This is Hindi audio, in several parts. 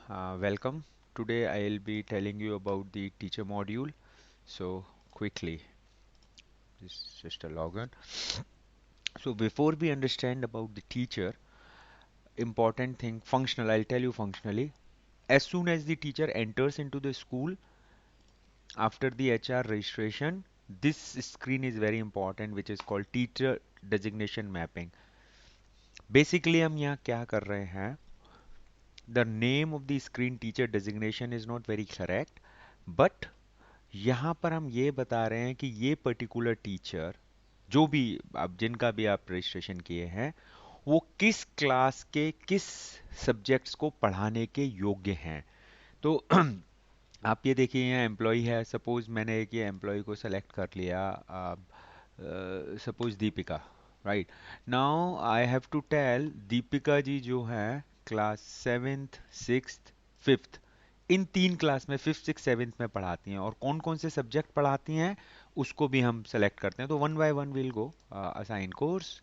Welcome. Today I'll be telling you about the teacher module. So quickly, this is just a login. So before we understand about the teacher, important thing, functional, I'll tell you functionally. As soon as the teacher enters into the school, after the HR registration, this screen is very important, which is called teacher designation mapping. Basically, हम यहाँ क्या कर रहे हैं? The name of the screen teacher designation is not very correct, but यहाँ पर हम ये बता रहे हैं कि ये पर्टिकुलर टीचर जो भी आप जिनका भी आप रजिस्ट्रेशन किए हैं वो किस क्लास के किस सब्जेक्ट्स को पढ़ाने के योग्य हैं। तो आप ये देखिए यहाँ एम्प्लॉय है, सपोज मैंने एक ये एम्प्लॉय को सेलेक्ट कर लिया, suppose Deepika, right. Now I have to tell Deepika ji जो है क्लास सेवेंथ सिक्स्थ फिफ्थ, इन तीन क्लास में फिफ्थ सिक्स सेवेंथ में पढ़ाती हैं और कौन कौन से सब्जेक्ट पढ़ाती हैं उसको भी हम सेलेक्ट करते हैं। तो one by one will go assign course.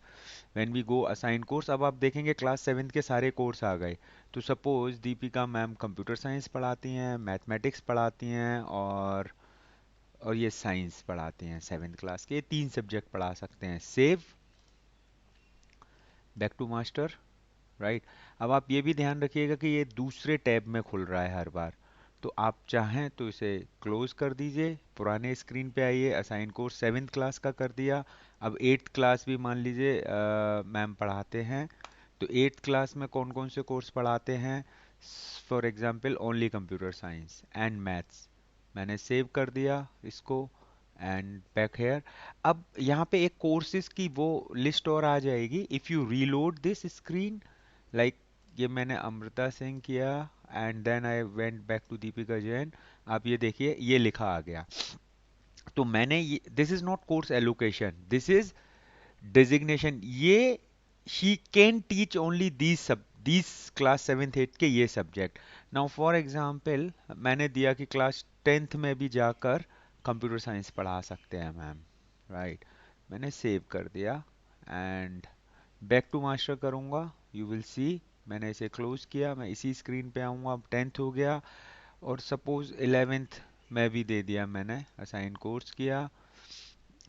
When we go assign course, अब आप देखेंगे क्लास सेवेंथ के सारे कोर्स आ गए। तो suppose Deepika ma'am computer science पढ़ाती हैं, मैथमेटिक्स पढ़ाती हैं और ये साइंस पढ़ाते हैं सेवेंथ क्लास के, ये तीन सब्जेक्ट पढ़ा सकते हैं। Save, back to master, right. अब आप ये भी ध्यान रखिएगा कि ये दूसरे टैब में खुल रहा है हर बार, तो आप चाहें तो इसे क्लोज कर दीजिए, पुराने स्क्रीन पे आइए। असाइन कोर्स सेवेंथ क्लास का कर दिया। अब एट्थ क्लास भी मान लीजिए मैम पढ़ाते हैं, तो एट्थ क्लास में कौन कौन से कोर्स पढ़ाते हैं? For example only computer science and maths. मैंने सेव कर दिया इसको एंड बैक हेयर। अब यहाँ पे एक कोर्सेज की वो लिस्ट और आ जाएगी if you reload this screen, like ये मैंने अमृता सिंह किया and then I went back to Deepika Jain. आप ये देखिए ये लिखा आ गया। तो मैंने ये, this is not course allocation, this is designation. ये she can teach only these class seventh eighth के ये सब्जेक्ट। नाउ फॉर एग्जांपल मैंने दिया कि क्लास टेंथ में भी जाकर कंप्यूटर साइंस पढ़ा सकते हैं मैम, राइट। मैंने सेव कर दिया एंड बैक टू मास्टर करूँगा। यू विल सी मैंने इसे क्लोज किया, मैं इसी स्क्रीन पे आऊँगा। अब टेंथ हो गया और सपोज इलेवेंथ में भी दे दिया, मैंने असाइन कोर्स किया,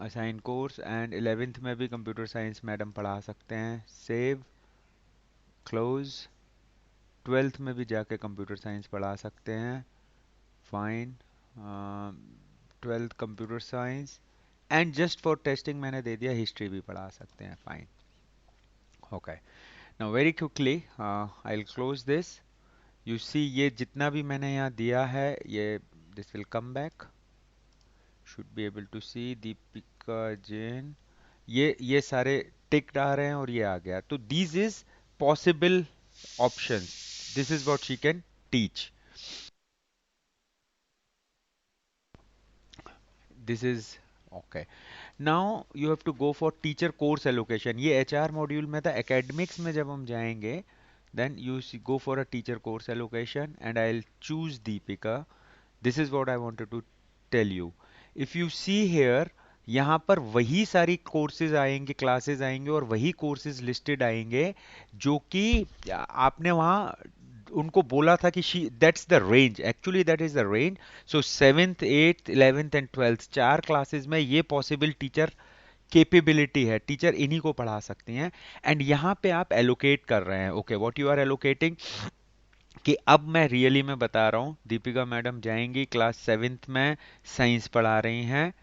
असाइन कोर्स एंड इलेवेंथ में भी कंप्यूटर साइंस मैडम पढ़ा सकते हैं। Save, close. ट्वेल्थ में भी जाके कंप्यूटर साइंस पढ़ा सकते हैं, fine. Twelfth computer science and just for testing मैंने दे दिया हिस्ट्री भी पढ़ा सकते हैं, fine. Okay, now very quickly I will close this. You see ये जितना भी मैंने यहाँ दिया है ये this will come back, should be able to see Deepika Jain, ये सारे टिक आ रहे हैं और ये आ गया। तो this is possible options, this is what she can teach, this is okay. Now you have to go for teacher course allocation. ये एचआर मॉड्यूल में था, एकेडमिक्स में जब हम जाएंगे then you go for a teacher course allocation and I'll choose Deepika. This is what I wanted to tell you. If you see here, यहाँ पर वही सारी कोर्सेज आएंगे, क्लासेस आएंगे और वही कोर्सेज लिस्टेड आएंगे जो कि आपने वहाँ उनको बोला था कि she that's the range, actually that is the range. So seventh eighth eleventh and twelfth चार क्लासेस में ये पॉसिबल टीचर कैपेबिलिटी है, टीचर इन्हीं को पढ़ा सकती हैं। एंड यहाँ पे आप एलोकेट कर रहे हैं, okay what you are allocating, कि अब मैं रियली में बता रहा हूँ दीपिका मैडम जाएंगी क्लास सेवेंथ में, साइंस पढ़ा रही हैं,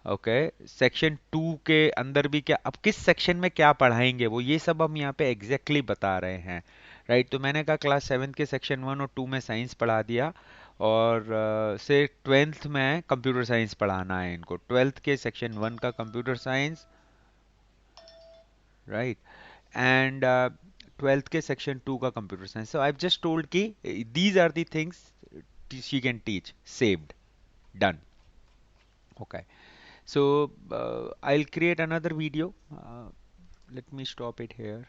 ओके। सेक्शन टू के अंदर भी क्या, अब किस सेक्शन में क्या पढ़ाएंगे वो ये सब हम यहाँ पे एग्जैक्टली exactly बता रहे हैं, राइट। तो मैंने कहा क्लास सेवेंथ के सेक्शन वन और टू में साइंस पढ़ा दिया और से ट्वेल्थ में कंप्यूटर साइंस पढ़ाना है इनको, ट्वेल्थ के सेक्शन वन का computer science, right, and twelfth के सेक्शन टू का computer science. So I just told कि these are the things she can teach, saved, done, okay. So I'll create another video. Let me stop it here.